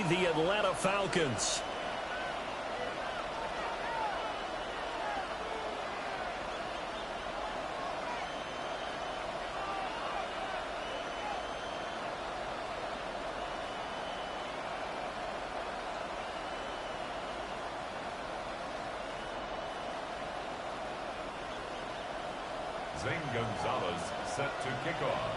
the Atlanta Falcons. Gonzalez set to kick off.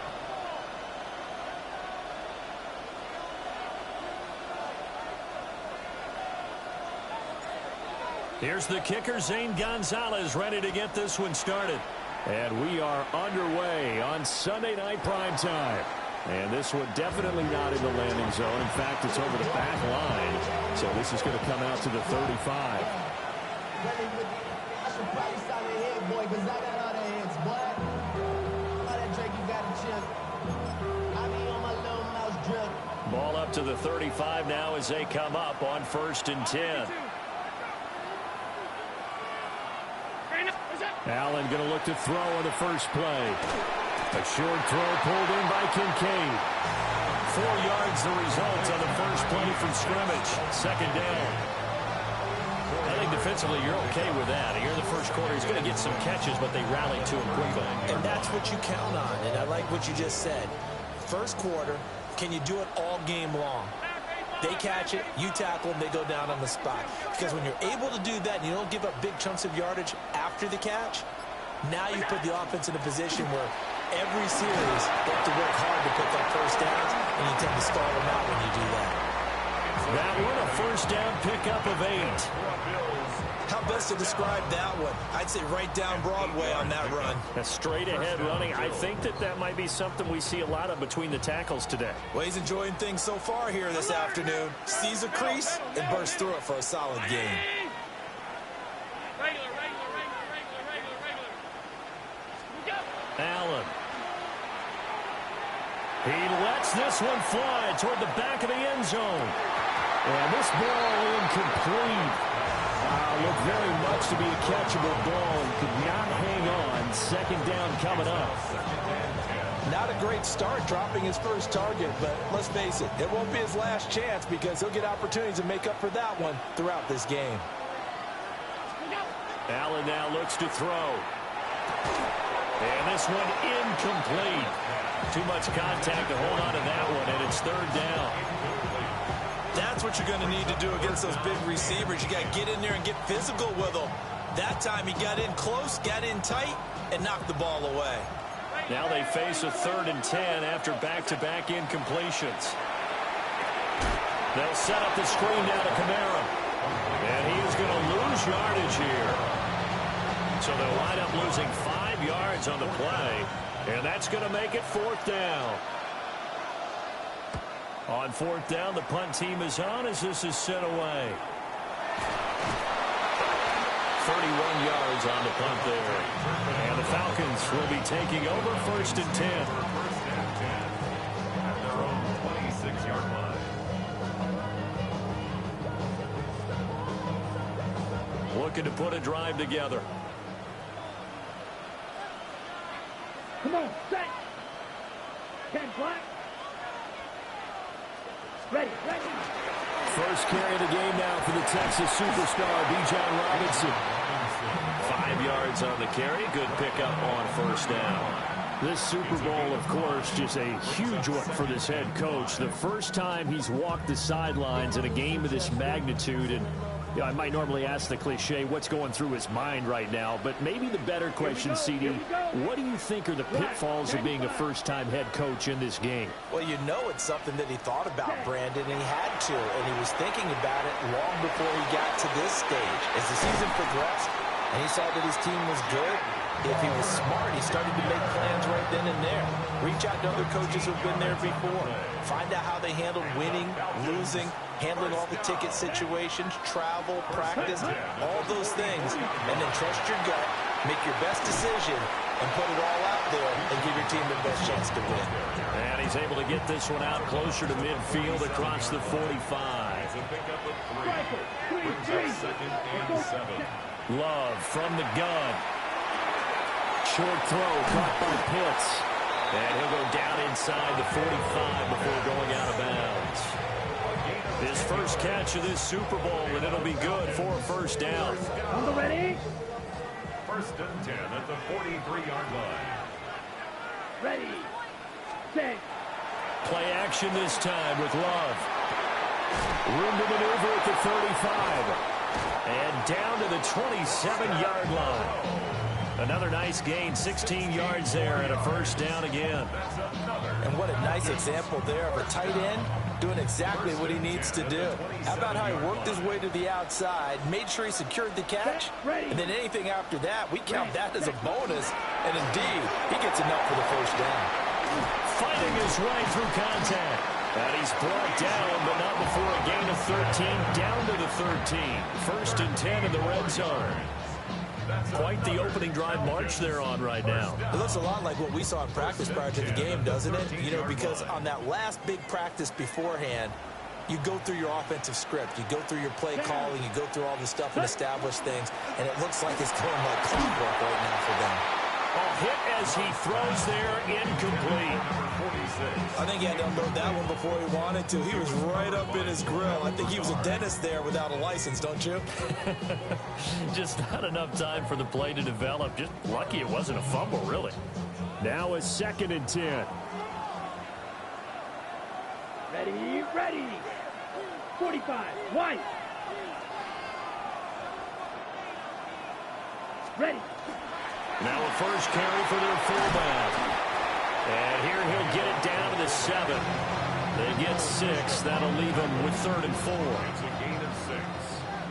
Here's the kicker, Zane Gonzalez, ready to get this one started. And we are underway on Sunday night primetime. And this one definitely not in the landing zone. In fact, it's over the back line. So this is going to come out to the 35. Ball up to the 35 now as they come up on 1st and 10. Allen going to look to throw on the first play. A short throw pulled in by Kincaid. 4 yards the result on the first play from scrimmage. 2nd down. I think defensively you're okay with that. Here in the first quarter he's going to get some catches, but they rallied to him quickly. And that's what you count on, and I like what you just said. First quarter, can you do it all game long? They catch it, you tackle them, they go down on the spot. Because when you're able to do that and you don't give up big chunks of yardage after the catch, now you put the offense in a position where every series they have to work hard to pick up first downs, and you tend to stall them out when you do that. That one, a first down pickup of 8. How best to describe that one? I'd say right down Broadway on that run. A straight ahead running. I think that might be something we see a lot of between the tackles today. Well, he's enjoying things so far here this afternoon. Sees a crease and bursts through it for a solid game. Allen. He lets this one fly toward the back of the end zone. And this ball incomplete. Looked very much to be a catchable ball and could not hang on. 2nd down coming up. Not a great start dropping his first target, but let's face it, it won't be his last chance because he'll get opportunities to make up for that one throughout this game. Allen now looks to throw. And this one incomplete. Too much contact to hold on to that one, and it's 3rd down. That's what you're going to need to do against those big receivers. You got to get in there and get physical with them. That time he got in close, got in tight, and knocked the ball away. Now they face a 3rd and 10 after back-to-back incompletions. They'll set up the screen down to Kamara. And he is going to lose yardage here. So they'll wind up losing 5 yards on the play. And that's going to make it 4th down. On 4th down, the punt team is on as this is sent away. 31 yards on the punt there. And the Falcons will be taking over 1st and 10. At their own 26-yard line. Looking to put a drive together. Come on, set. 10 black. Ready. First carry of the game now for the Texas superstar, Bijan Robinson. 5 yards on the carry. Good pickup on 1st down. This Super Bowl, of course, just a huge one for this head coach. The first time he's walked the sidelines in a game of this magnitude. And I might normally ask the cliche, what's going through his mind right now? But maybe the better question, CD, what do you think are the pitfalls of being a first-time head coach in this game? Well, you know it's something that he thought about, Brandon, and he had to. And he was thinking about it long before he got to this stage. As the season progressed and he saw that his team was good, if he was smart, he started to make plans right then and there. Reach out to other coaches who've been there before. Find out how they handled winning, losing, handling all the ticket situations, travel, practice, all those things. And then trust your gut, make your best decision, and put it all out there and give your team the best chance to win. And he's able to get this one out closer to midfield across the 45. Brings up 2nd and 7. Love from the gun. Short throw caught by Pitts. And he'll go down inside the 45 before going out of bounds. A gain of His first catch of this Super Bowl, and it'll be good for a first down. On the ready. First and 10 at the 43-yard line. Ready. Set. Play action this time with Love. Room to maneuver at the 35. And down to the 27-yard line. Another nice gain, 16 yards there, and a first down again. And what a nice example there of a tight end doing exactly what he needs to do. How about how he worked his way to the outside, made sure he secured the catch, and then anything after that, we count that as a bonus. And indeed, he gets enough for the first down. Fighting his way through contact. And he's brought down, but not before a gain of 13, down to the 13. First and 10 in the red zone. Quite the opening drive march they're on right now. It looks a lot like what we saw in practice prior to the game, doesn't it? You know, because on that last big practice beforehand, you go through your offensive script. You go through your play calling. You go through all this stuff and establish things. And it looks like it's going like clockwork right now for them. A hit as he throws there, incomplete. I think he had to unload that one before he wanted to. He was right up in his grill. I think he was a dentist there without a license, don't you? Just not enough time for the play to develop. Just lucky it wasn't a fumble, really. Now a second and 10. Ready, ready. 45, White. Ready. Now a first carry for their fullback. And here he'll get it down to the 7. They get 6. That'll leave them with 3rd and 4. It's a gain of 6.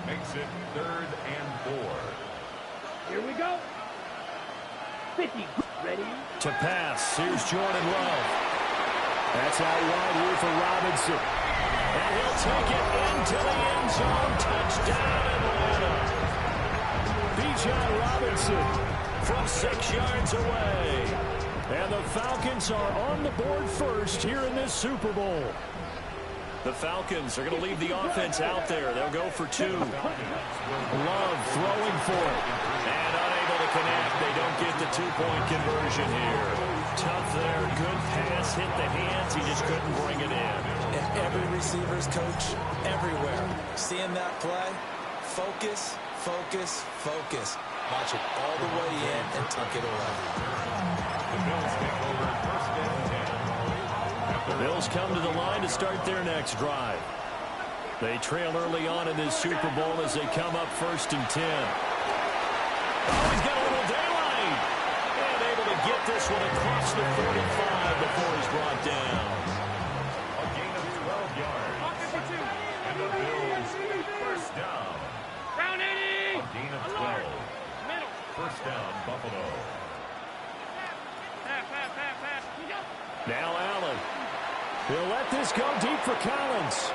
Makes it 3rd and 4. Here we go. 50. Ready. To pass. Here's Jordan Love. That's out wide here for Robinson. And he'll take it into the end zone. Touchdown, Atlanta. Bijan Robinson from 6 yards away. And the Falcons are on the board first here in this Super Bowl. The Falcons are going to leave the offense out there. They'll go for 2. Love throwing for it. And unable to connect. They don't get the 2-point conversion here. Tough there. Good pass. Hit the hands. He just couldn't bring it in. And every receiver's coach everywhere. Seeing that play, focus, focus, focus. Watch it all the way in and tuck it away. The Bills take over first and 10. The Bills come to the line to start their next drive. They trail early on in this Super Bowl as they come up first and 10. Oh, he's got a little daylight. And able to get this one across the 45 before he's brought down. A gain of 12 yards. And the Bills first down. Round 80. A gain of 12. First down, Buffalo. Pass. Now Allen. He'll let this go deep for Collins.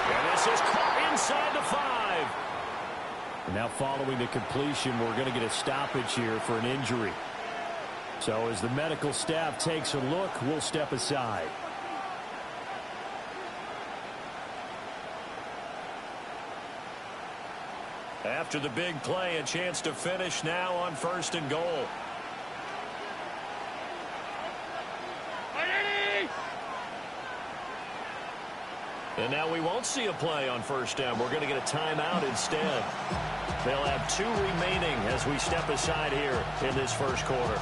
And this is caught inside the 5. And now following the completion, we're going to get a stoppage here for an injury. So as the medical staff takes a look, we'll step aside. After the big play, a chance to finish now on 1st and goal. And now we won't see a play on 1st down. We're going to get a timeout instead. They'll have 2 remaining as we step aside here in this first quarter.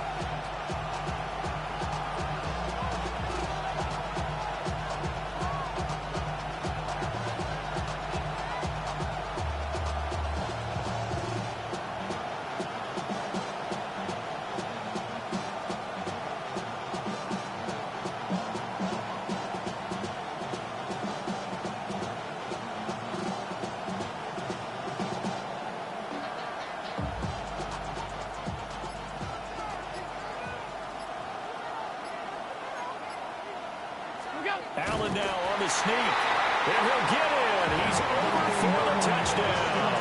Allen now on the sneak. And he'll get in. He's over for the touchdown.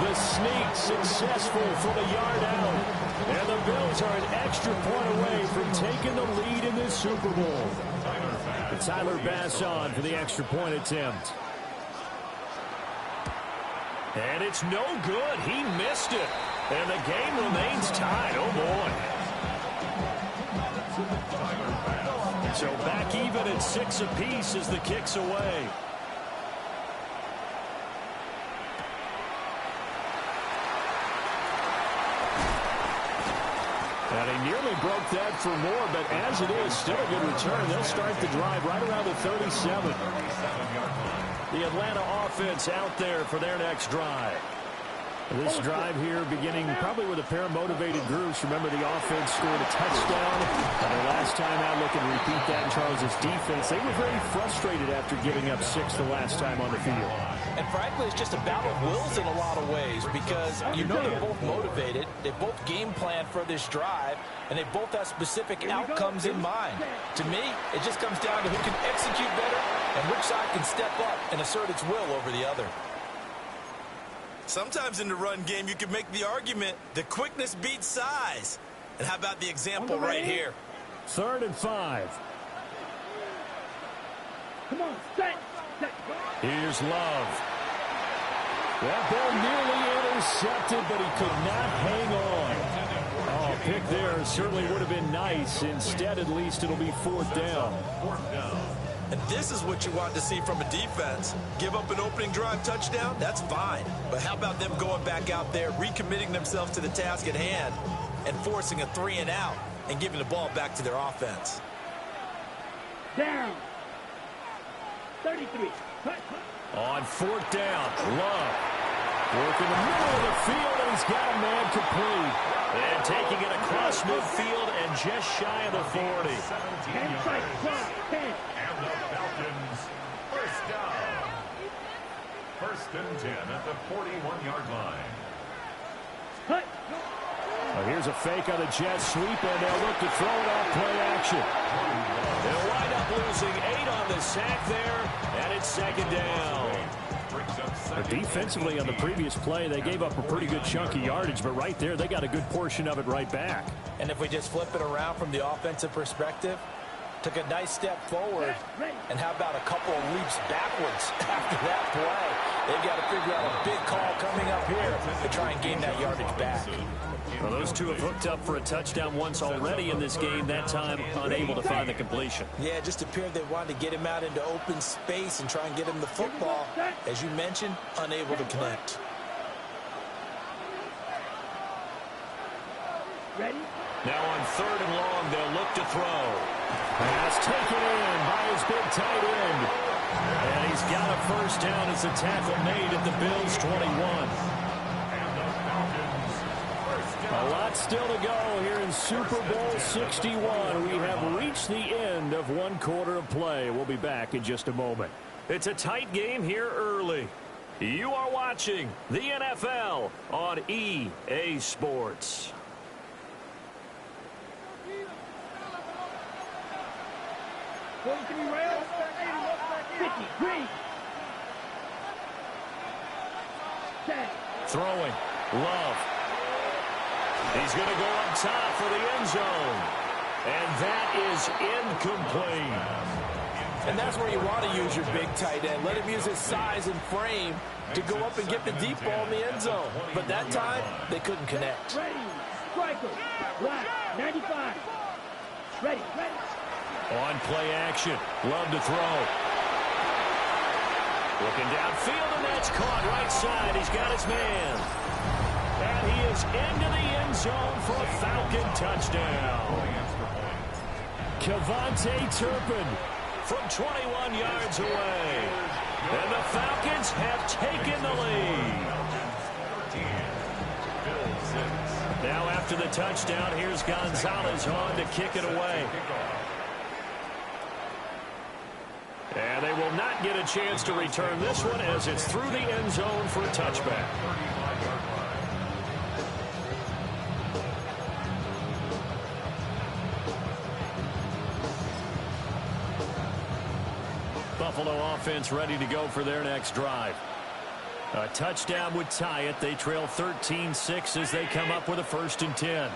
The sneak successful from a yard out. And the Bills are an extra point away from taking the lead in this Super Bowl. Tyler Bass on for the extra point attempt. And it's no good. He missed it. And the game remains tied. Oh, boy. So back even at 6 apiece as the kick's away. And he nearly broke that for more, but as it is, still a good return. They'll start the drive right around the 37. The Atlanta offense out there for their next drive. This drive here beginning probably with a pair of motivated groups. Remember, the offense scored a touchdown. And their last time out, looking to repeat that in Charles' defense. They were very frustrated after giving up 6 the last time on the field. And frankly, it's just a battle of wills in a lot of ways because you know they're both motivated. They both game plan for this drive, and they both have specific outcomes in mind. To me, it just comes down to who can execute better and which side can step up and assert its will over the other. Sometimes in the run game, you can make the argument that quickness beats size. And how about the example right here? 3rd and 5. Come on, set. Here's Love. That ball nearly intercepted, but he could not hang on. Oh, pick there certainly would have been nice. Instead, at least, it'll be 4th down. And this is what you want to see from a defense. Give up an opening drive touchdown, that's fine. But how about them going back out there, recommitting themselves to the task at hand, and forcing a 3 and out, and giving the ball back to their offense. Down. 33. On 4th down, Love. Working the middle of the field, and he's got a man complete. And taking it across midfield and just shy of the 40. 10 strike, 10. The Falcons, first down. 1st and 10 at the 41-yard line. Cut. Well, here's a fake on the jet sweep, and they'll look to throw it off play action. They'll wind up losing 8 on the sack there, and it's 2nd down. But defensively on the previous play, they gave up a pretty good chunk of yardage, but right there, they got a good portion of it right back. And if we just flip it around from the offensive perspective, took a nice step forward, and how about a couple of leaps backwards after that play? They've got to figure out a big call coming up here to try and gain that yardage back. Well, those two have hooked up for a touchdown once already in this game, that time unable to find the completion. Yeah, it just appeared they wanted to get him out into open space and try and get him the football. As you mentioned, unable to connect. Ready? Now on 3rd and long, they'll look to throw. Pass taken in by his big tight end. And he's got a 1st down as the tackle made at the Bills' 21. A lot still to go here in Super Bowl 61. We have reached the end of 1 quarter of play. We'll be back in just a moment. It's a tight game here early. You are watching the NFL on EA Sports. Going to be rail. 50. Green. 10. Throwing. Love. He's going to go up top for the end zone. And that is incomplete. And that's where you want to use your big tight end. Let him use his size and frame to go up and get the deep ball in the end zone. But that time, they couldn't connect. Ready. Striker. Black. 95. Ready. On play action. Love to throw. Looking downfield, and that's caught right side. He's got his man. And he is into the end zone for a Falcon touchdown. Kevontae Turpin from 21 yards away. And the Falcons have taken the lead. Now after the touchdown, here's Gonzalez on to kick it away. And they will not get a chance to return this one as it's through the end zone for a touchback. Buffalo offense ready to go for their next drive. A touchdown would tie it. They trail 13-6 as they come up with a 1st and 10.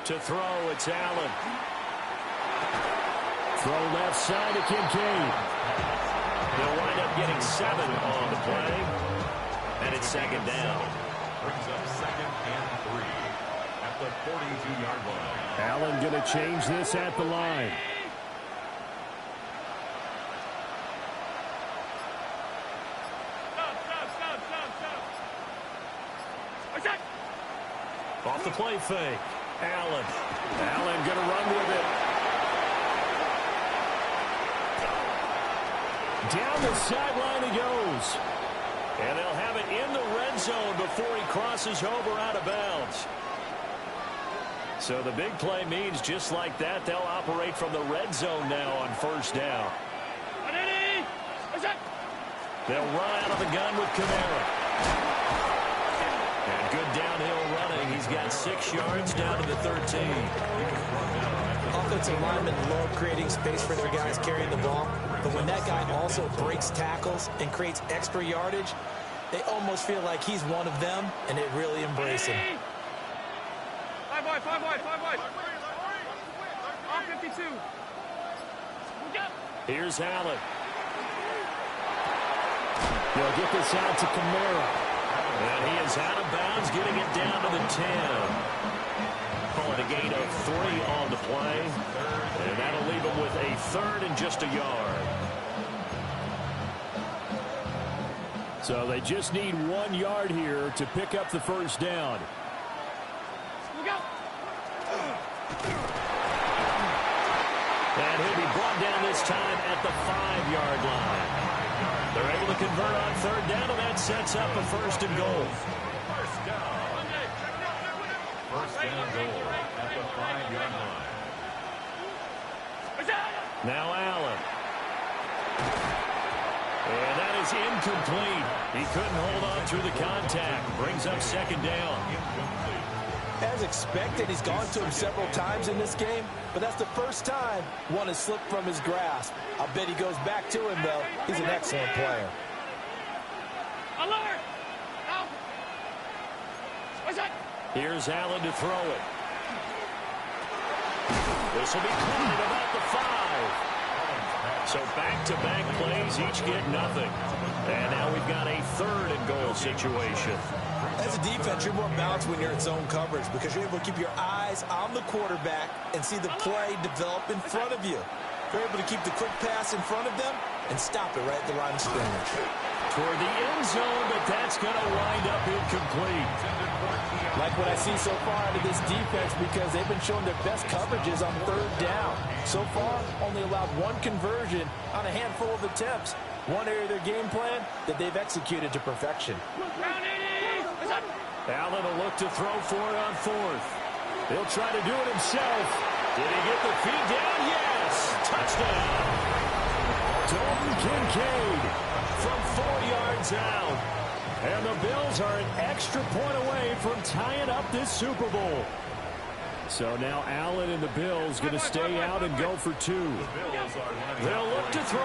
To throw, it's Allen. Throw left side to Kincaid. They'll wind up getting 7 on the play. And it's 2nd down. Brings up 2nd and 3 at the 42-yard line. Allen going to change this at the line. Off the play fake. Allen. Allen going to run with it. Down the sideline he goes. And they'll have it in the red zone before he crosses over out of bounds. So the big play means just like that, they'll operate from the red zone now on first down. They'll run out of the gun with Kamara. And good downhill running. He's got 6 yards down to the 13. Offensive linemen love creating space for their guys carrying the ball. But when that guy also breaks tackles and creates extra yardage, they almost feel like he's one of them, and they really embrace him. 5 wide. All 52. Here's Allen. They'll get this out to Kamara. And he is out of bounds, getting it down to the 10. Call it a gain of 3 on the play. And that'll leave him with a third and just a yard. So they just need 1 yard here to pick up the first down. And he'll be brought down this time at the 5-yard line. They're able to convert on third down, and that sets up a first and goal. First down. First and goal at the 5-yard line. Now Allen. And that is incomplete. He couldn't hold on through the contact. Brings up second down. As expected, he's gone to him several times in this game, but that's the first time one has slipped from his grasp. I bet he goes back to him, though. He's an excellent player. Alert! Out! What's that? Here's Allen to throw it. This will be caught about the 5. So back-to-back plays, each get nothing. And now we've got a third and goal situation. As a defense, you're more balanced when you're in zone coverage because you're able to keep your eyes on the quarterback and see the play develop in front of you. You're able to keep the quick pass in front of them and stop it right at the line of scrimmage. Toward the end zone, but that's going to wind up incomplete. Like what I see so far out of this defense because they've been showing their best coverages on third down. So far, only allowed 1 conversion on a handful of attempts. One area of their game plan that they've executed to perfection. Allen will look to throw for it on 4th. He'll try to do it himself. Did he get the feed down? Yes! Touchdown! Dalton Kincaid from 4 yards out. And the Bills are an extra point away from tying up this Super Bowl. So now Allen and the Bills going to stay out and go for 2. They'll look to throw.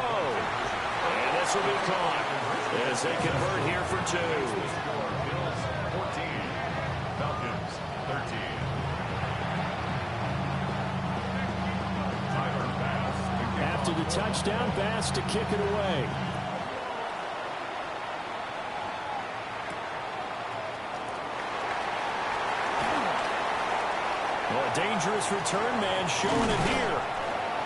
And this will be caught as they convert here for 2. Bills 14. Falcons 13. After the touchdown, Bass to kick it away. Well, a dangerous return man showing it here.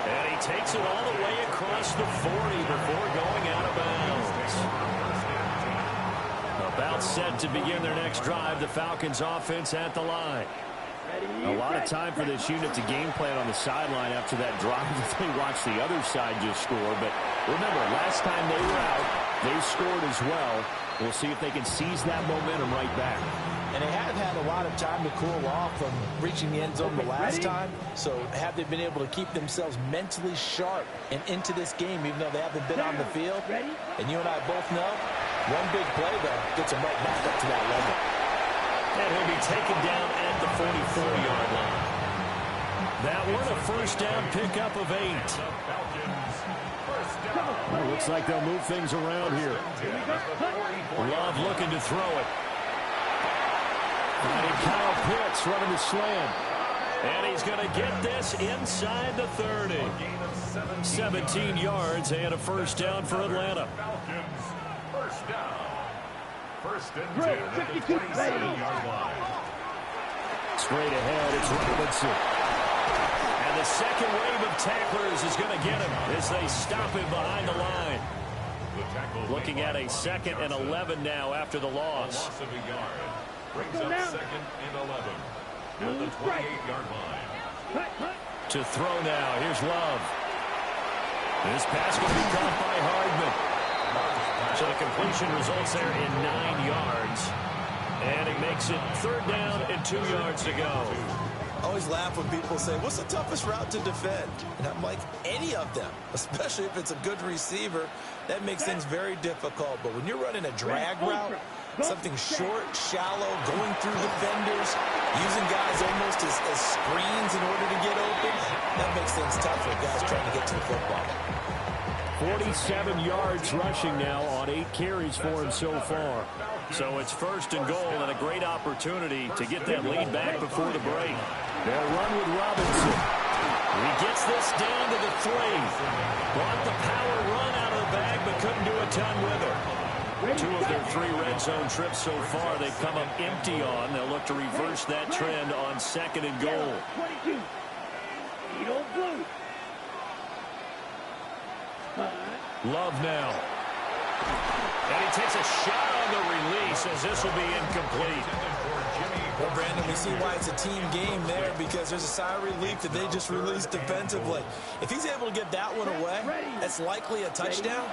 And he takes it all the way across the 40 before going out of bounds. About set to begin their next drive, the Falcons offense at the line. A lot of time for this unit to game plan on the sideline after that drive that they watched the other side just score. But remember, last time they were out, they scored as well. We'll see if they can seize that momentum right back. And they have had a lot of time to cool off from reaching the end zone the last time. So have they been able to keep themselves mentally sharp and into this game, even though they haven't been on the field? And you and I both know, one big play, though, gets them right back up to that level. And he'll be taken down at the 44-yard line. That one a first down pickup of 8. Well, looks like they'll move things around here. Love looking to throw it. And Kyle Pitts running the slant. And he's going to get this inside the 30. 17 yards and a first down for Atlanta. Falcons first down. First and 10 at the 27-yard line. Straight ahead, it's Robinson. And the second wave of tacklers is going to get him as they stop him behind the line. Looking at a 2nd and 11 now after the loss. Loss of a yard. Brings up 2nd and 11 at the 28-yard line. To throw now. Here's Love. This pass will be caught by Hardman. So the completion results there in 9 yards. And it makes it 3rd down and 2 yards to go. I always laugh when people say, what's the toughest route to defend? And I'm like, any of them, especially if it's a good receiver. That makes things very difficult. But when you're running a drag route, something short, shallow, going through defenders, using guys almost as screens in order to get open, that makes things tough for guys trying to get to the football. 47 yards rushing now on 8 carries for him so far. So it's 1st and goal and a great opportunity to get that lead back before the break. They'll run with Robinson. He gets this down to the 3. Brought the power run out of the bag, but couldn't do a ton with it. 2 of their 3 red zone trips so far they've come up empty on. They'll look to reverse that trend on 2nd and goal. 22. Blue. Love now. And he takes a shot on the release as this will be incomplete. Well, Brandon, we see why it's a team game there because there's a sigh of relief that they just released defensively. If he's able to get that one away, that's likely a touchdown.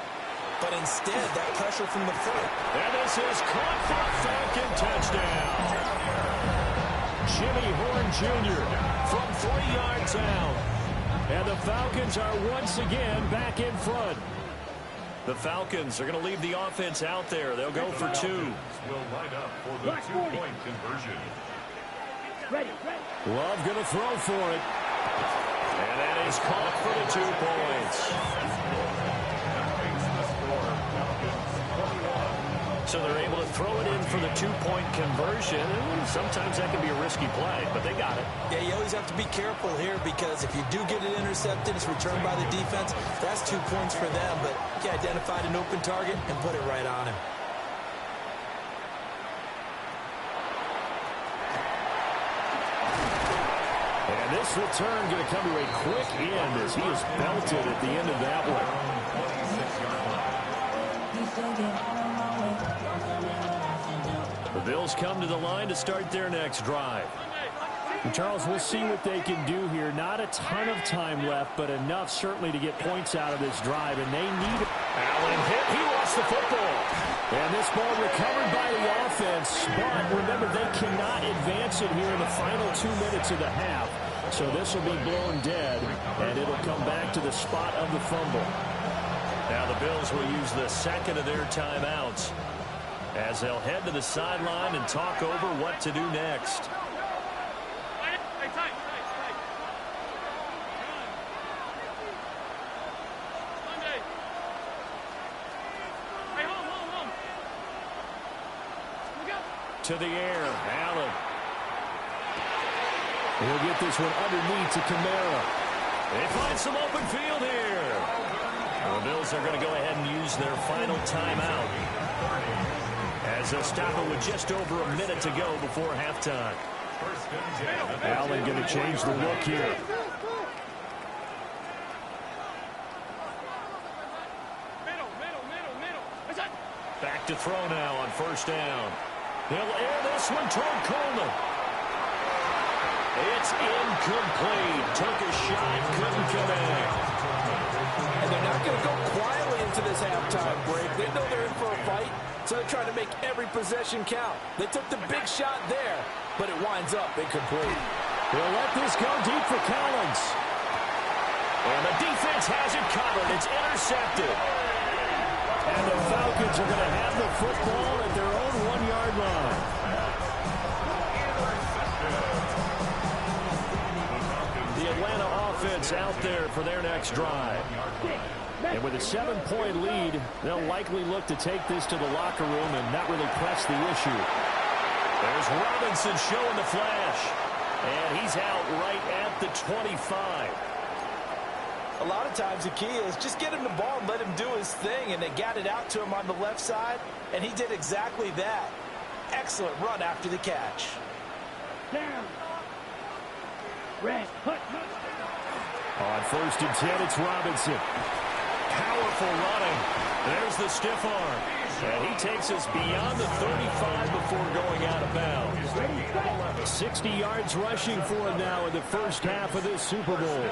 But instead, that pressure from the front. And this is caught for a Falcon touchdown. Jimmy Horn Jr. from 3 yards out. And the Falcons are once again back in front. The Falcons are going to leave the offense out there. They'll go for 2. Will line up for the 2-point conversion. Ready. Love going to throw for it. And that is caught for the 2 points. So they're able to throw it in for the 2-point conversion. Sometimes that can be a risky play, but they got it. Yeah, you always have to be careful here because if you do get it intercepted, it's returned by the defense. That's 2 points for them, but he identified an open target and put it right on him. And this return going to come to a quick end as he is belted at the end of that one. The Bills come to the line to start their next drive. And Charles, we'll see what they can do here. Not a ton of time left, but enough certainly to get points out of this drive, and they need it. Allen hit. He lost the football. And this ball recovered by the offense, but remember, they cannot advance it here in the final 2 minutes of the half. So this will be blown dead, and it'll come back to the spot of the fumble. Now the Bills will use the 2nd of their timeouts as they'll head to the sideline and talk over what to do next. To the air, Allen. He'll get this one underneath to Kamara. They find some open field here. The Bills are going to go ahead and use their final timeout as they'll stop it with just over a minute to go before halftime. Allen going to change the look here. Back to throw now on 1st down. He'll air this one toward Coleman. It's incomplete. Took a shot, couldn't connect. And they're not going to go quietly into this halftime break. They know they're in for a fight, so they're trying to make every possession count. They took the big shot there, but it winds up incomplete. They'll let this go deep for Collins. And the defense has it covered. It's intercepted. And the Falcons are going to have the football at their own 1-yard line. The Atlanta offense out there for their next drive. And with a 7-point lead, they'll likely look to take this to the locker room and not really press the issue. There's Robinson showing the flash. And he's out right at the 25. A lot of times the key is just get him the ball and let him do his thing, and they got it out to him on the left side, and he did exactly that. Excellent run after the catch. Down. Red. Hut. On 1st and 10, it's Robinson. Powerful running. There's the stiff arm. And he takes us beyond the 35 before going out of bounds. 60 yards rushing for him now in the first half of this Super Bowl.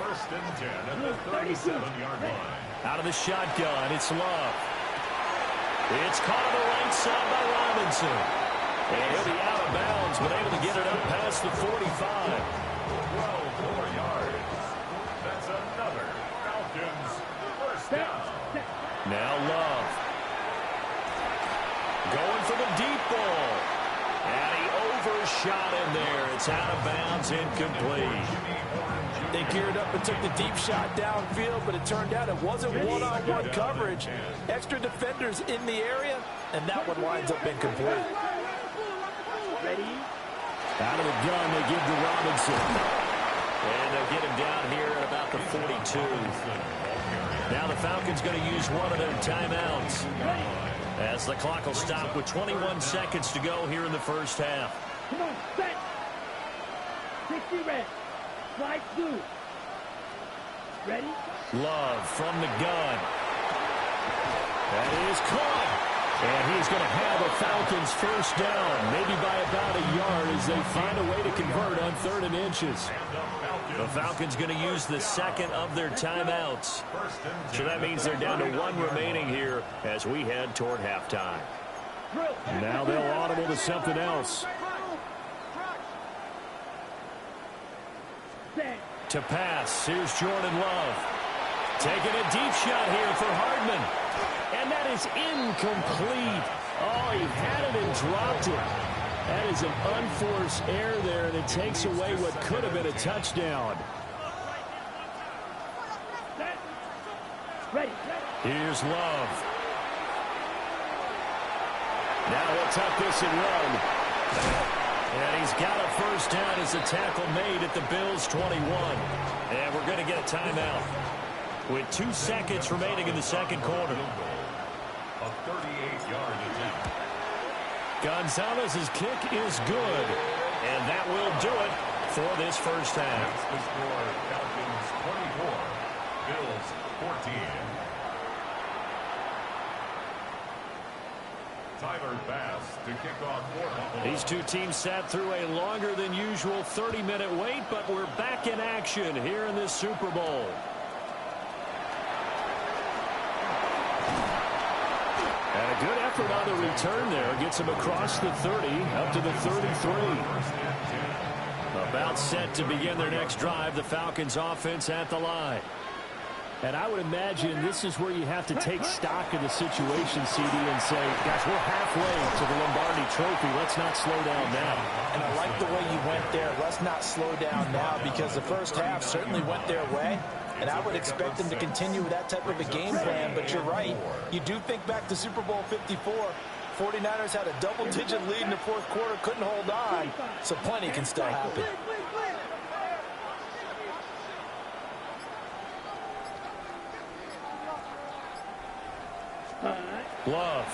1st and 10 at the 37-yard line. Out of the shotgun, it's Love. It's caught on the right side by Robinson. And he'll be out of bounds, but able to get it up past the 45. 12 more yards. That's another Falcons first down. Now Love. Going for the deep ball. And he overshot in there. It's out of bounds, incomplete. They geared up and took the deep shot downfield, but it turned out it wasn't one-on-one coverage. Extra defenders in the area, and that one winds up incomplete. Ready? Out of the gun, they give to Robinson. And they'll get him down here at about the 42. Now the Falcons going to use one of their timeouts, as the clock will stop with 21 seconds to go here in the first half. Come on, set. 60 red. Slide blue. Ready? Love from the gun. That is caught. And he's going to have a Falcons first down, maybe by about a yard as they find a way to convert on 3rd and inches. The Falcons going to use the second of their timeouts. So that means they're down to 1 remaining here as we head toward halftime. Now they'll audible to something else. To pass, here's Jordan Love. Taking a deep shot here for Hardman. And that is incomplete. Oh, he had it and dropped it. That is an unforced error there, and it takes away what could have been a touchdown. Ready. Here's Love. Now he'll tuck this and run. And he's got a first down as the tackle made at the Bills' 21. And we're going to get a timeout with 2 seconds remaining in the second quarter. A 38-yard attempt. Gonzalez's kick is good. And that will do it for this first half. That's the score. Falcons 24, Bills 14. Tyler Bass to kick off for Buffalo. These two teams sat through a longer than usual 30-minute wait, but we're back in action here in this Super Bowl. And a good effort on the return there. Gets him across the 30, up to the 33. About set to begin their next drive. The Falcons offense at the line. And I would imagine this is where you have to take stock of the situation, CD, and say, guys, we're halfway to the Lombardi Trophy. Let's not slow down now. And I like the way you went there. Let's not slow down now, because the first half certainly went their way. And I would expect them to continue with that type of a game plan. But you're right. You do think back to Super Bowl 54. 49ers had a double-digit lead in the fourth quarter, couldn't hold on. So plenty can still happen. Love.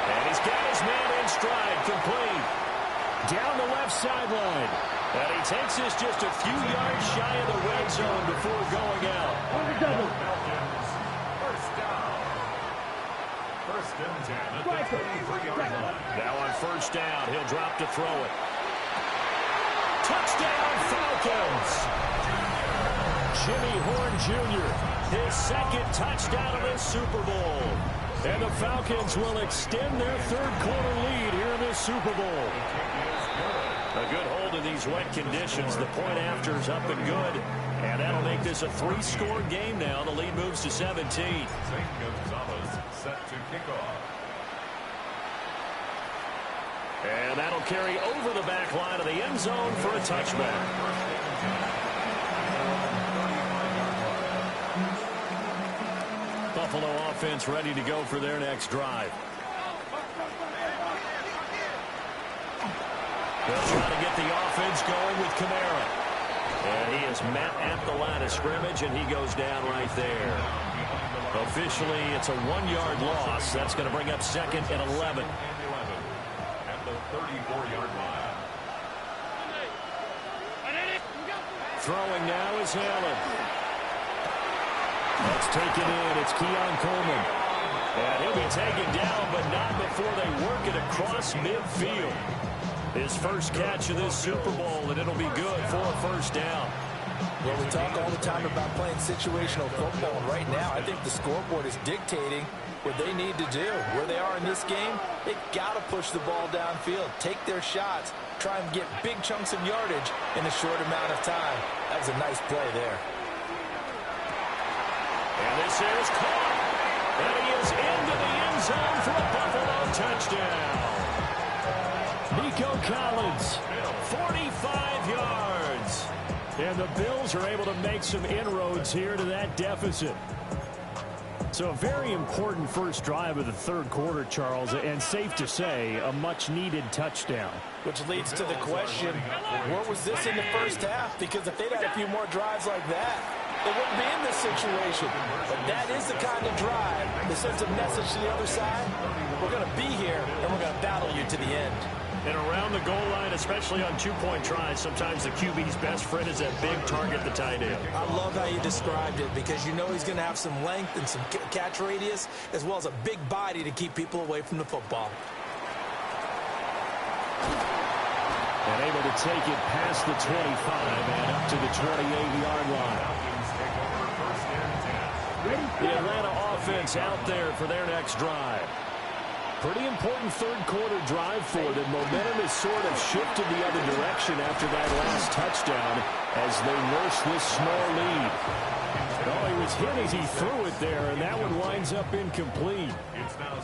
And he's got his man in stride, complete. Down the left sideline. And he takes this just a few yards shy of the red zone before going out. Falcons first down. 1st and 10 at the 23-yard line. Now on first down, he'll drop to throw it. Touchdown, Falcons! Jimmy Horn Jr., his second touchdown of this Super Bowl. And the Falcons will extend their third quarter lead here in this Super Bowl. A good hold in these wet conditions. The point after is up and good. And that'll make this a 3-score game now. The lead moves to 17. St. Gonzalez set to kick off. And that'll carry over the back line of the end zone for a touchback. Buffalo offense ready to go for their next drive. They'll try to get the offense going with Kamara. And he is met at the line of scrimmage, and he goes down right there. Officially, it's a 1-yard loss. That's going to bring up 2nd and 11. At the 34-yard line. Throwing now is Allen. That's taken in. It's Keon Coleman. And he'll be taken down, but not before they work it across midfield. His first catch of this Super Bowl, and it'll be good for a first down. Well, we talk all the time about playing situational football, and right now I think the scoreboard is dictating what they need to do. Where they are in this game, they've got to push the ball downfield, take their shots, try and get big chunks of yardage in a short amount of time. That was a nice play there. And this is caught. And he is into the end zone for a Buffalo touchdown. Nico Collins, 45 yards. And the Bills are able to make some inroads here to that deficit. So a very important first drive of the third quarter, Charles, and safe to say, a much-needed touchdown. Which leads to the question, where was this in the first half? Because if they'd had a few more drives like that, they wouldn't be in this situation. But that is the kind of drive that sends a message to the other side. We're going to be here, and we're going to battle you to the end. And around the goal line, especially on two-point tries, sometimes the QB's best friend is that big target, the tight end. I love how you described it because you know he's going to have some length and some catch radius as well as a big body to keep people away from the football. And able to take it past the 25 and up to the 28-yard line. The Atlanta offense out there for their next drive. Pretty important third quarter drive for them. Momentum has sort of shifted the other direction after that last touchdown as they nurse this small lead. Oh, he was hit as he threw it there, and that one winds up incomplete.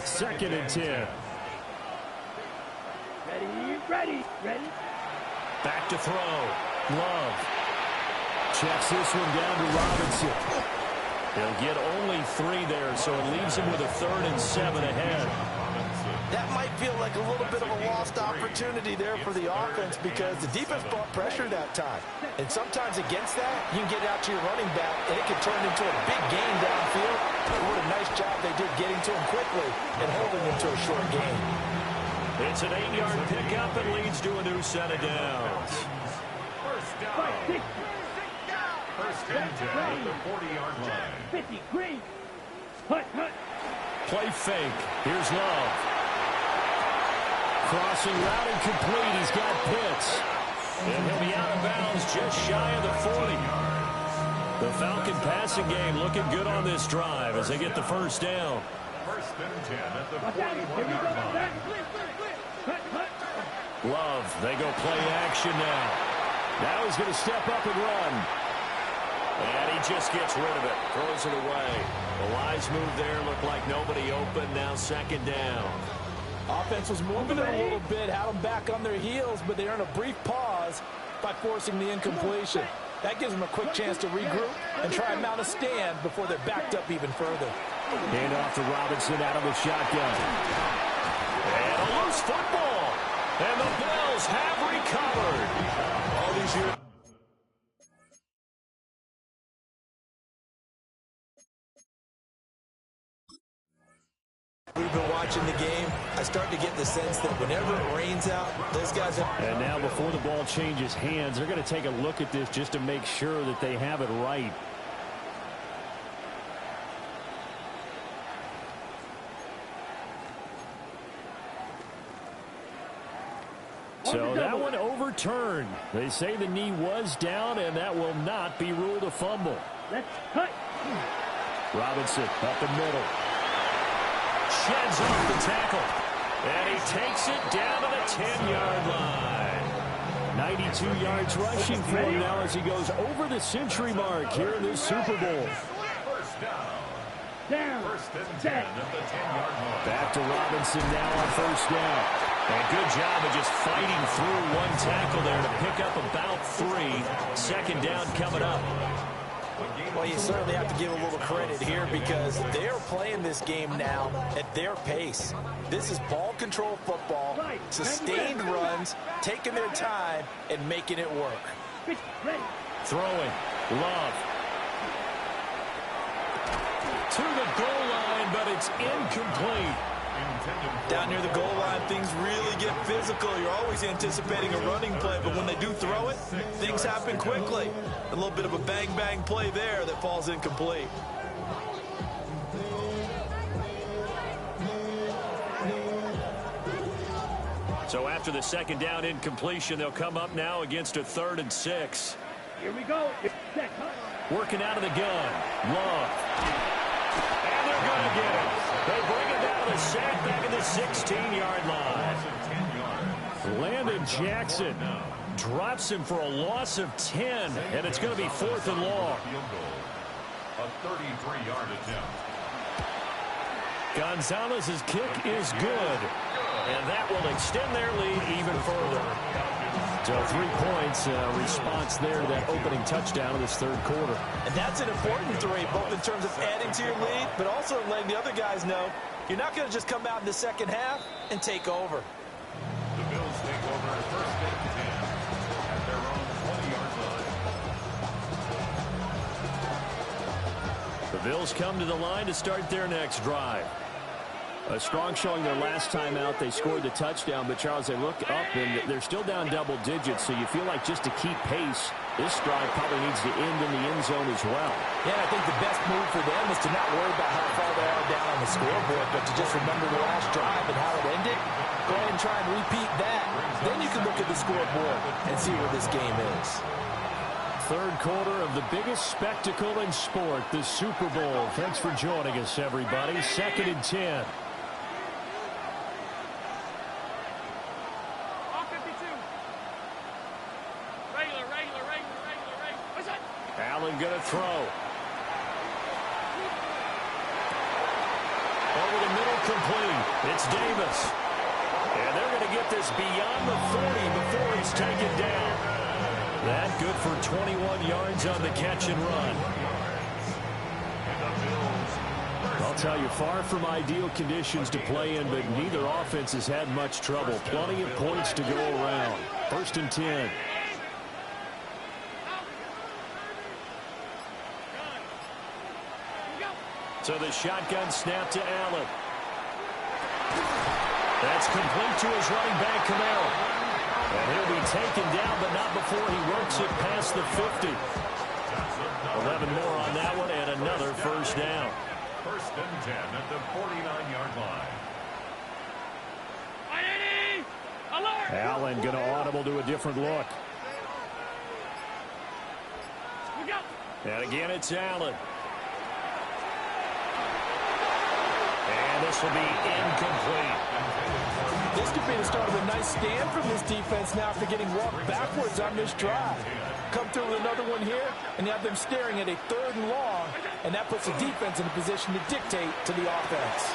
2nd and 10. Ready. Back to throw. Love. Checks this one down to Robinson. They'll get only 3 there, so it leaves him with a 3rd and 7 ahead. That might feel like a little bit of a lost opportunity there for the offense because the defense brought pressure that time. And sometimes against that, you can get out to your running back, and it can turn into a big gain downfield. What a nice job they did getting to him quickly and holding him to a short gain. It's an 8-yard pickup and leads to a new set of downs. First down. First and 10 at the 40-yard line. 50, green. Hut. Play fake. Here's Love. Crossing route incomplete. He's got Pitts. And he'll be out of bounds just shy of the 40. The Falcon passing game looking good on this drive as they get the first down. First and 10 at the 41-yard line. Love, they go play action now. Now he's going to step up and run. And he just gets rid of it. Throws it away. The wise move there looked like nobody open. Now 2nd down. Offense was moving it a little bit, had them back on their heels, but they earned a brief pause by forcing the incompletion. That gives them a quick chance to regroup and try and mount a stand before they're backed up even further. Hand off to Robinson out of the shotgun. And a loose football. And the Bills have recovered. All these years. We've been watching the game. I start to get the sense that whenever it rains out, those guys are... And now before the ball changes hands, they're going to take a look at this just to make sure that they have it right. So that one overturned. They say the knee was down, and that will not be ruled a fumble. Let's cut. Robinson up the middle. Sheds off the tackle. And he takes it down to the 10-yard line. 92 yards rushing for him now as he goes over the century mark here in this Super Bowl. First down. First and 10 at the 10-yard line. Back to Robinson now on first down. And good job of just fighting through one tackle there to pick up about 3. 2nd down coming up. Well, you certainly have to give a little credit here because they're playing this game now at their pace. This is ball control football, sustained runs, taking their time, and making it work. Throwing. Love. To the goal line, but it's incomplete. Down near the goal line, things really get physical. You're always anticipating a running play, but when they do throw it, things happen quickly. A little bit of a bang-bang play there that falls incomplete. So after the second down incompletion, they'll come up now against a 3rd and 6. Here we go. Set. Working out of the gun. Love. And they're going to get it. They bring it down to the sack back at the 16-yard line. Landon Jackson drops him for a loss of 10, and it's going to be 4th and long. A 33-yard attempt. Gonzalez's kick is good, and that will extend their lead even further. So 3 points response there to that opening touchdown in this 3rd quarter. And that's an important 3, both in terms of adding to your lead, but also letting the other guys know you're not going to just come out in the second half and take over. The Bills take over 1st and 10 at their own 20-yard line. The Bills come to the line to start their next drive. A strong showing their last time out. They scored the touchdown, but Charles, they look up and they're still down double digits, so you feel like just to keep pace, this drive probably needs to end in the end zone as well. Yeah, I think the best move for them is to not worry about how far they are down on the scoreboard, but to just remember the last drive and how it ended. Go ahead and try and repeat that. Then you can look at the scoreboard and see where this game is. 3rd quarter of the biggest spectacle in sport, the Super Bowl. Thanks for joining us, everybody. 2nd and 10. Allen going to throw. Over the middle, complete. It's Davis. And they're going to get this beyond the 40 before he's taken down. That good for 21 yards on the catch and run. I'll tell you, far from ideal conditions to play in, but neither offense has had much trouble. Plenty of points to go around. 1st and 10. So the shotgun snap to Allen. That's complete to his running back, Camaro. And he'll be taken down, but not before he works it past the 50. 11 more on that one, and another 1st down. 1st and 10 at the 49-yard line. Allen going to audible to a different look. And again, it's Allen. And this will be incomplete. This could be the start of a nice stand from this defense now after getting walked backwards on this drive. Come through with another one here, and you have them staring at a 3rd and long, and that puts the defense in a position to dictate to the offense.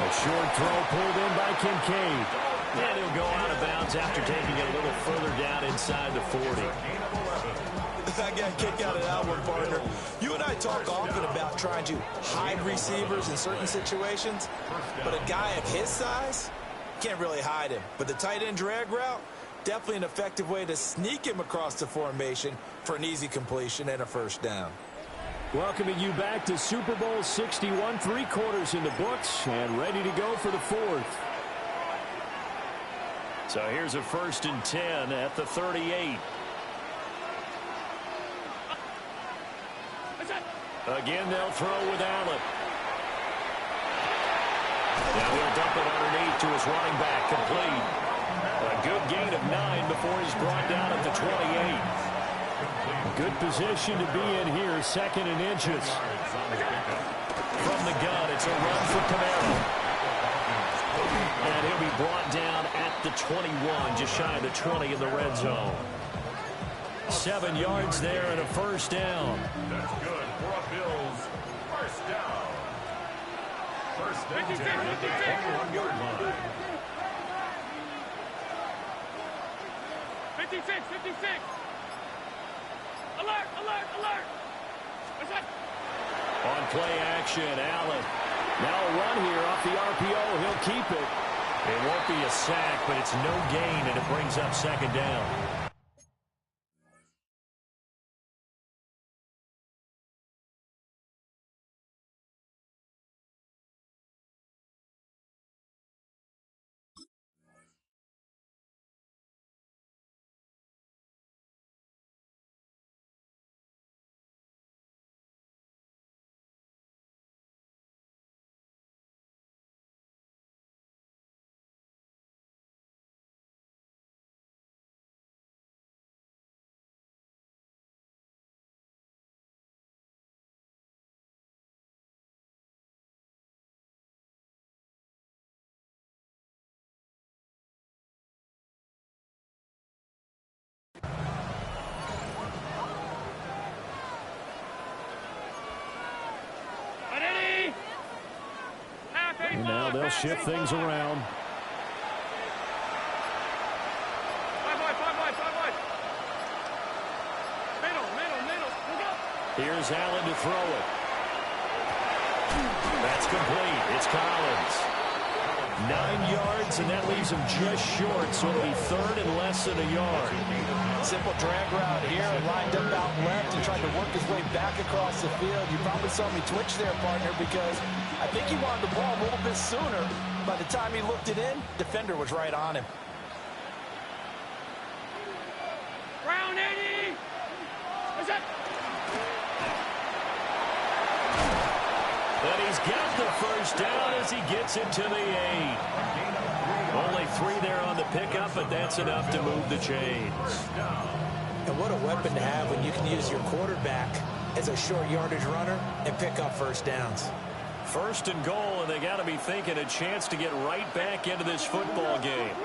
A short throw pulled in by Kincaid. And he'll go out of bounds after taking it a little further down inside the 40. I got a kick out of that one, partner. You and I talk often about trying to hide receivers in certain situations, but a guy of his size can't really hide him. But the tight end drag route, definitely an effective way to sneak him across the formation for an easy completion and a 1st down. Welcoming you back to Super Bowl 61, 3 quarters in the books, and ready to go for the 4th. So here's a 1st and 10 at the 38. Again, they'll throw with Allen. Now he'll dump it underneath to his running back, complete. A good gain of 9 before he's brought down at the 28. Good position to be in here, 2nd and inches. From the gun, it's a run for Camaro. And he'll be brought down at the 21, just shy of the 20 in the red zone. 7 yards there and a 1st down. That's good for a Bills 1st down. 1st and 10 at the 21-yard line. 56, 56. Alert, alert, alert. What's that? On play action, Allen. Now a run here off the RPO. He'll keep it. It won't be a sack, but it's no gain, and it brings up 2nd down. shift things around. Here's Allen to throw it. That's complete. It's Collins. 9 yards, and that leaves him just short, so it'll be third and less than a yard. Simple drag route here, lined up out left and tried to work his way back across the field. You probably saw me twitch there, partner, because I think he wanted the ball a little bit sooner. By the time he looked it in, defender was right on him. Round 80! What's that? And he's got the first down as he gets it to the 8. Only 3 there on the pickup, but that's enough to move the chains. And what a weapon to have when you can use your quarterback as a short yardage runner and pick up first downs. First and goal, and they got to be thinking a chance to get right back into this football game.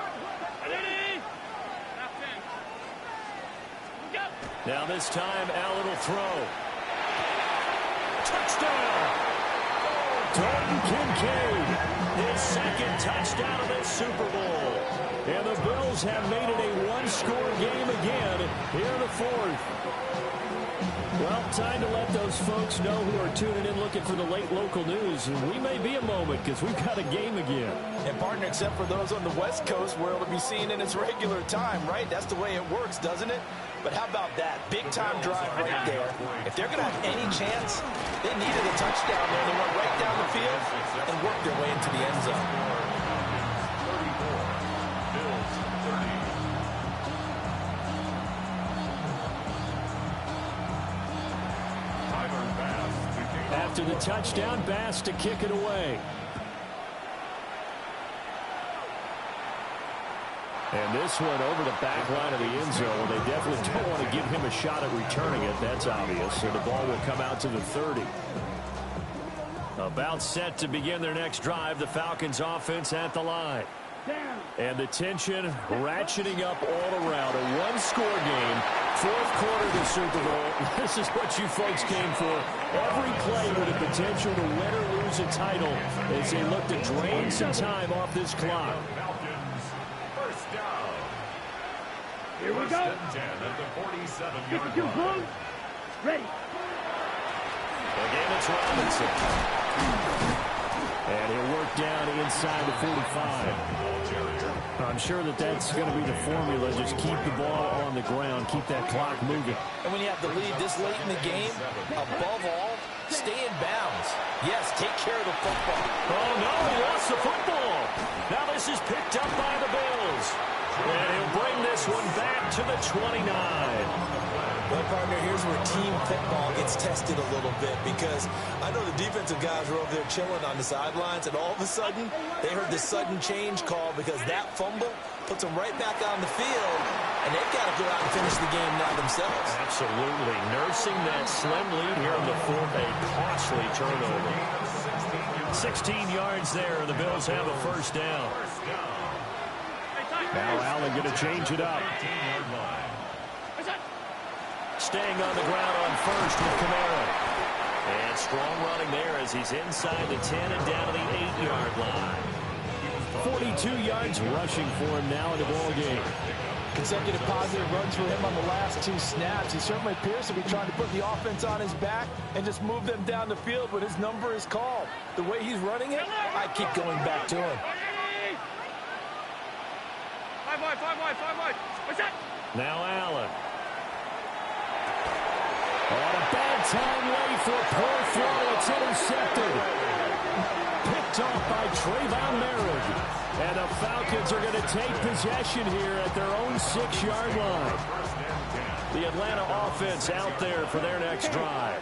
Now this time, Allen will throw. Touchdown! Dalton Kincaid, his second touchdown of this Super Bowl. And the Bills have made it a one-score game again here in the fourth. Well, time to let those folks know who are tuning in looking for the late local news. And we may be a moment because we've got a game again. And, partner, except for those on the West Coast where it'll be seen in its regular time, right? That's the way it works, doesn't it? But how about that? Big-time drive right there. If they're going to have any chance, they needed a touchdown there. They went right down the field and worked their way into the end zone. 34, Bills 30. After the touchdown, Bass to kick it away. And this one over the back line of the end zone. They definitely don't want to give him a shot at returning it. That's obvious. So the ball will come out to the 30. About set to begin their next drive. The Falcons offense at the line. And the tension ratcheting up all around. A one-score game. Fourth quarter of the Super Bowl. This is what you folks came for. Every play with the potential to win or lose a title as they look to drain some time off this clock. First down. Here we go. First and 10 at the 47-yard line. Ready. Again, it's Robinson. And he'll work down inside the 45. I'm sure that that's going to be the formula. Just keep the ball on the ground. Keep that clock moving. And when you have the lead this late in the game, above all, stay in bounds. Yes, take care of the football. Oh, no, he lost the football. Now this is picked up by the Bills. And he'll bring this one back to the 29. Well, partner, here's where team football gets tested a little bit because I know the defensive guys were over there chilling on the sidelines, and all of a sudden, they heard this sudden change call because that fumble puts them right back on the field, and they've got to go out and finish the game now themselves. Absolutely. Nursing that slim lead here in the fourth, a costly turnover. 16 yards there, and the Bills have a first down. Now Allen going to change it up. Staying on the ground on first with Kamara. And strong running there as he's inside the 10 and down to the 8-yard line. 42 yards rushing for him now in the ball game. Consecutive positive runs for him on the last 2 snaps. He certainly appears to be trying to put the offense on his back and just move them down the field when his number is called. The way he's running it, I keep going back to him. 5 wide. What's that? Now Allen. On a bad time late for a poor throw. It's intercepted. Picked off by Trayvon Merritt. And the Falcons are going to take possession here at their own 6-yard line. The Atlanta offense out there for their next drive.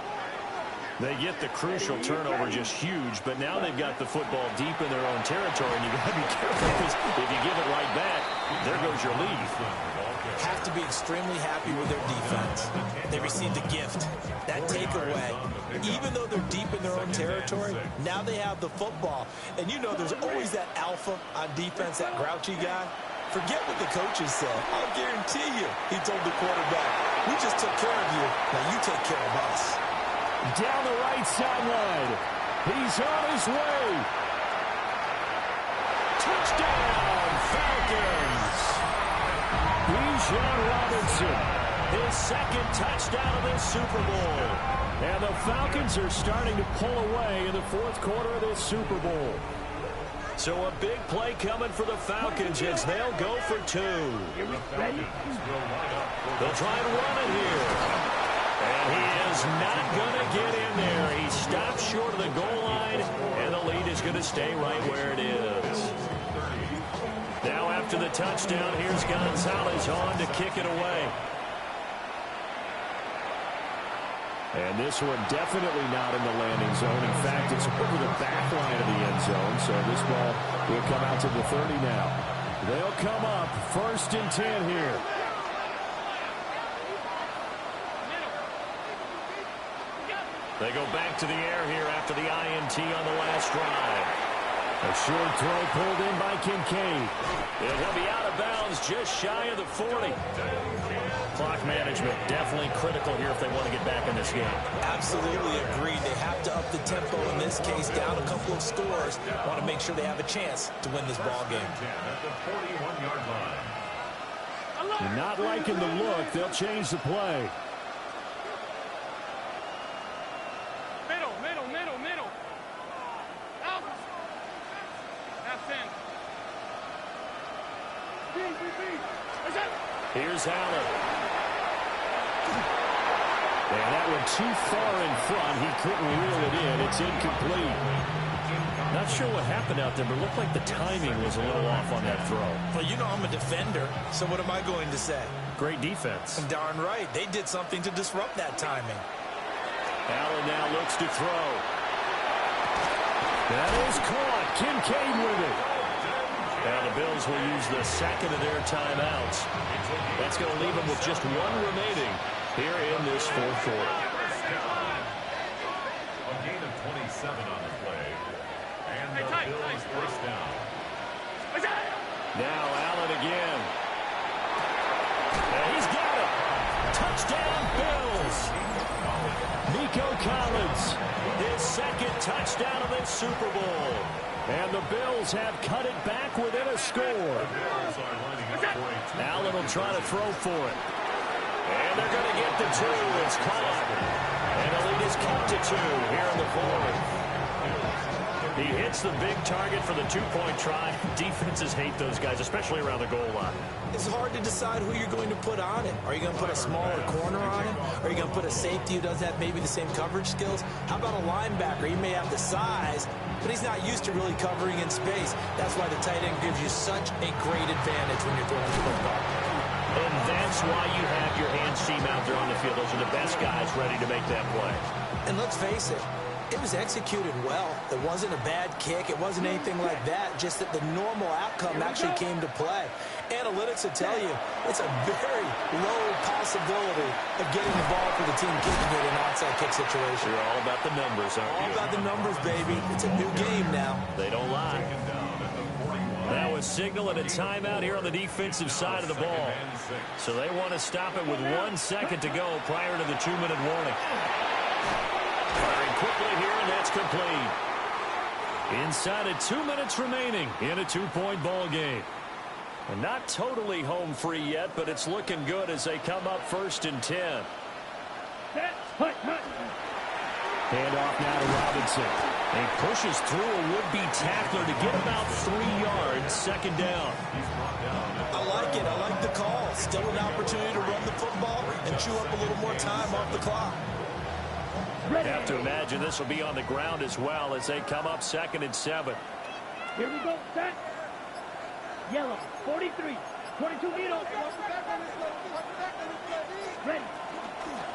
They get the crucial turnover, just huge, but now they've got the football deep in their own territory, and you've got to be careful because if you give it right back, there goes your lead. Have to be extremely happy with their defense. They received a gift. That takeaway, even though they're deep in their own territory, now they have the football. And you know there's always that alpha on defense, that grouchy guy. Forget what the coaches said. I'll guarantee you, he told the quarterback, we just took care of you. Now you take care of us. Down the right sideline. He's on his way. Bijan Robinson, his second touchdown of this Super Bowl. And the Falcons are starting to pull away in the fourth quarter of this Super Bowl. So a big play coming for the Falcons as they'll go for two. The Falcons will line up for They'll try and run it here. And he is not going to get in there. He stops short of the goal line, and the lead is going to stay right where it is. Now after the touchdown, here's Gonzalez on to kick it away. And this one definitely not in the landing zone. In fact, it's over the back line of the end zone. So this ball will come out to the 30 now. They'll come up 1st and 10 here. They go back to the air here after the INT on the last drive. A short throw pulled in by Kincaid. It'll be out of bounds just shy of the 40. Clock management definitely critical here if they want to get back in this game. Absolutely agreed. They have to up the tempo in this case, down a couple of scores. Want to make sure they have a chance to win this ball game. at the 41-yard line. You're not liking the look. They'll change the play. Middle. Out. That's in. Here's Allen. And that one too far in front. He couldn't reel it in. It's incomplete. Not sure what happened out there, but it looked like the timing was a little off on that throw. Well, you know I'm a defender, so what am I going to say? Great defense. Darn right. They did something to disrupt that timing. Allen now looks to throw. That is caught. Kincaid with it. Now the Bills will use the second of their timeouts. That's going to leave them with just one remaining here in this fourth quarter. A gain of 27 on the play. And the Bills first down. Now Allen again. And he's got it. Touchdown Bills. Nico Collins, his second touchdown of this Super Bowl. And the Bills have cut it back within a score. Allen will try to throw for it. And they're going to get the two. It's caught. And the lead is cut to 2 here in the fourth. He hits the big target for the two-point try. Defenses hate those guys, especially around the goal line. It's hard to decide who you're going to put on it. Are you going to put a smaller corner on it? Are you going to put a safety who doesn't have maybe the same coverage skills? How about a linebacker? He may have the size, but he's not used to really covering in space. That's why the tight end gives you such a great advantage when you're throwing the football. And that's why you have your hands team out there on the field. Those are the best guys ready to make that play. And let's face it, it was executed well. It wasn't a bad kick. It wasn't anything like that. Just that the normal outcome actually came to play. Analytics will tell you it's a very low possibility of getting the ball for the team kicking it in an onside kick situation. You're all about the numbers, aren't you? All about the numbers, baby. It's a new game now. They don't lie. That was signaling a timeout here on the defensive side of the ball. So they want to stop it with 1 second to go prior to the 2-minute warning. Firing quickly here, and that's complete. Inside of 2 minutes remaining in a 2-point ball game. And not totally home free yet, but it's looking good as they come up 1st and 10. Handoff now to Robinson. He pushes through a would-be tackler to get about 3 yards, second down. I like it. I like the call. Still an opportunity to run the football and chew up a little more time off the clock. Have to imagine this will be on the ground as well as they come up 2nd and 7. Here we go, set. Yellow, 43, 22 meters. Ready.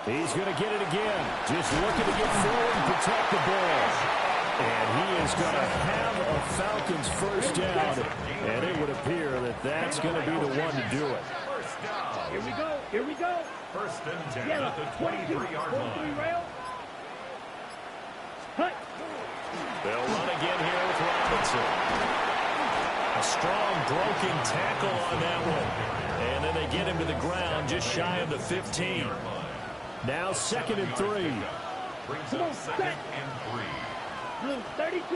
He's going to get it again. Just looking to get forward and protect the ball. And he is going to have a Falcons first down. And it would appear that that's going to be the one to do it. Here we go, here we go. 1st and 10 Yellow, at the 22, 23-yard 43 line. rail. Hut. They'll run again here with Robinson. A strong broken tackle on that one. And then they get him to the ground just shy of the 15. Now 2nd and 3. Brings up 2nd and 3. Blue, 32.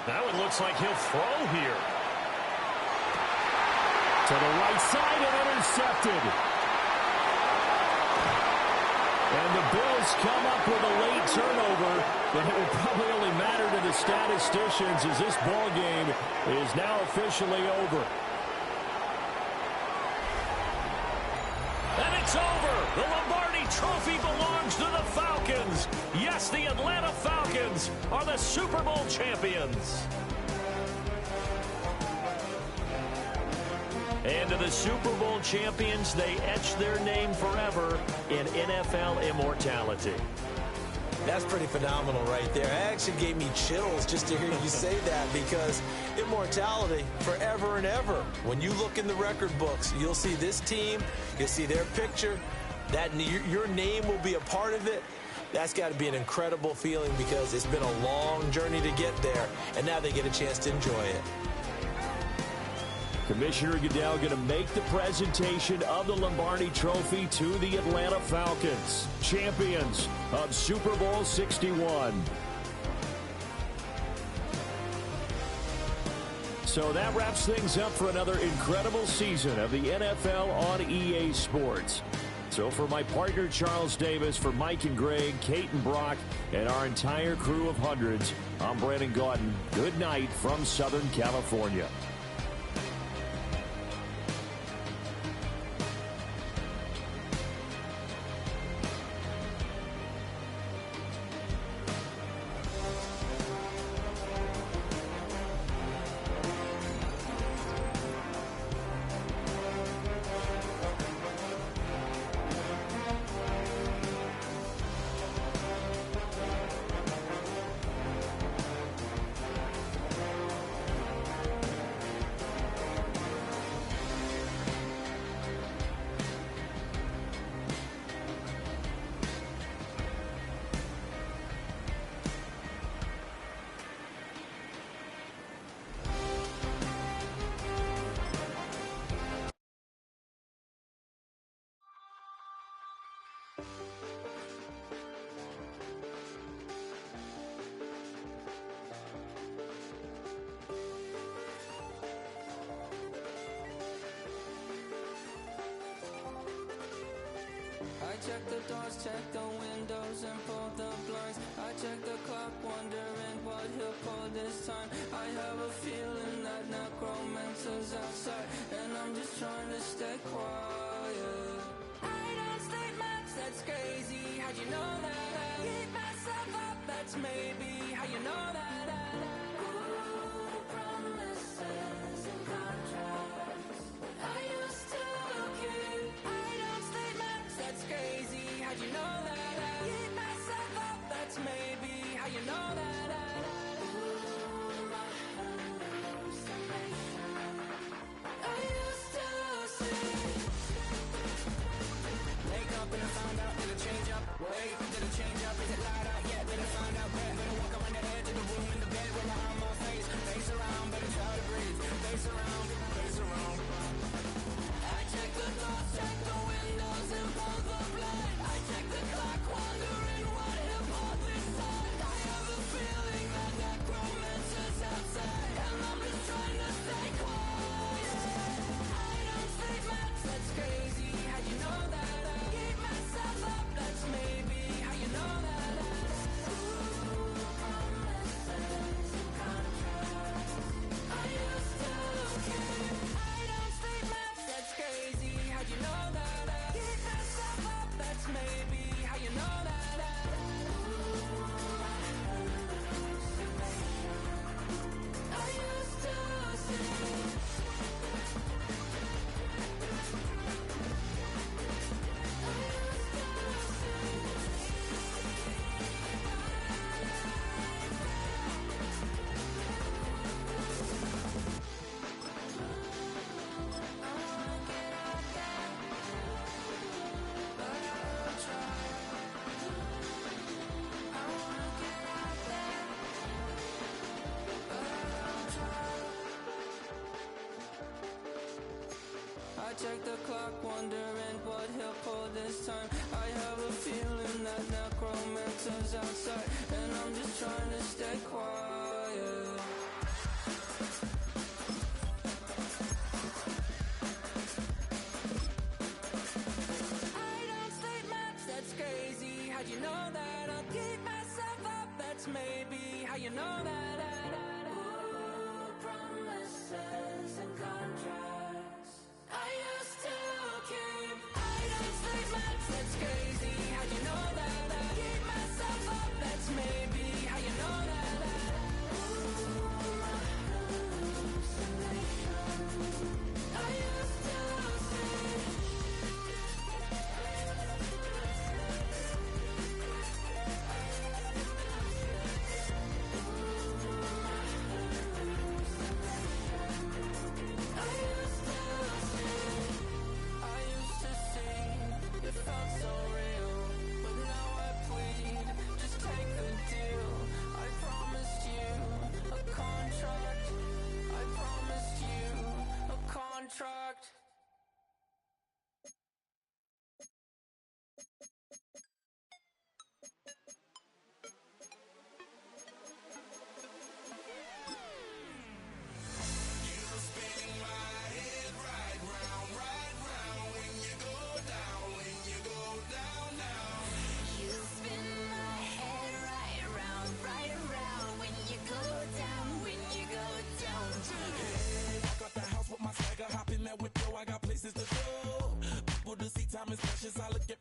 That one looks like he'll throw here. To the right side and intercepted. And the Bills come up with a late turnover, but it will probably only matter to the statisticians as this ball game is now officially over. And it's over. The Lombardi Trophy belongs to the Falcons. Yes, the Atlanta Falcons are the Super Bowl champions. And to the Super Bowl champions, they etch their name forever in NFL immortality. That's pretty phenomenal right there. It actually gave me chills just to hear you say that, because immortality forever and ever. When you look in the record books, you'll see this team, you'll see their picture, that your name will be a part of it. That's got to be an incredible feeling, because it's been a long journey to get there, and now they get a chance to enjoy it. Commissioner Goodell going to make the presentation of the Lombardi Trophy to the Atlanta Falcons, champions of Super Bowl 61. So that wraps things up for another incredible season of the NFL on EA Sports. So for my partner Charles Davis, for Mike and Greg, Kate and Brock, and our entire crew of hundreds, I'm Brandon Gaudin. Good night from Southern California. Check the doors, check the windows, and pull the blinds. I check the clock, wondering what he'll pull this time. I have a feeling that necromancer's outside, and I'm just trying to stay quiet. I don't state maps, that's crazy. How'd you know that? I keep myself up, that's maybe how you know that. Ooh, promises and contracts. I used to keep. I don't state maps, that's crazy. How'd you know that? I keep myself up, that's maybe how you know that. Ooh, my hallucination. I used to see. Wake up and I found out, did it change up? Wait, did it change up? Is it light out? Yeah, did I find out? Better walk around the edge of the room in the bed with my arm on face. Face around, better try to breathe. Face around, face around. I check the doors, check the windows, and pull the blind. I check the clock, wondering what he'll pull this time. I have a feeling that necromancer's outside, and I'm just trying to stay quiet. I don't state maps, that's crazy. How'd you know that? I keep myself up, that's maybe how you know that. Ooh, promises and contracts. I used to keep. I don't state maps, that's crazy. How'd you know that? I keep myself up, that's maybe how you know that. Ooh, my hallucination. I used to see. I check the clock, wondering what he'll pull this time. I have a feeling that necromancer's outside, and I'm just trying to stay quiet. how'd you know that? I'll keep myself up, that's maybe how you know that. Ooh, promises and contracts. I used to keep items like maps, that's crazy. How'd you know that? Keep myself up, that's maybe how you know that. Contract. Hop in that window, I got places to go. People to see, time is precious. I look at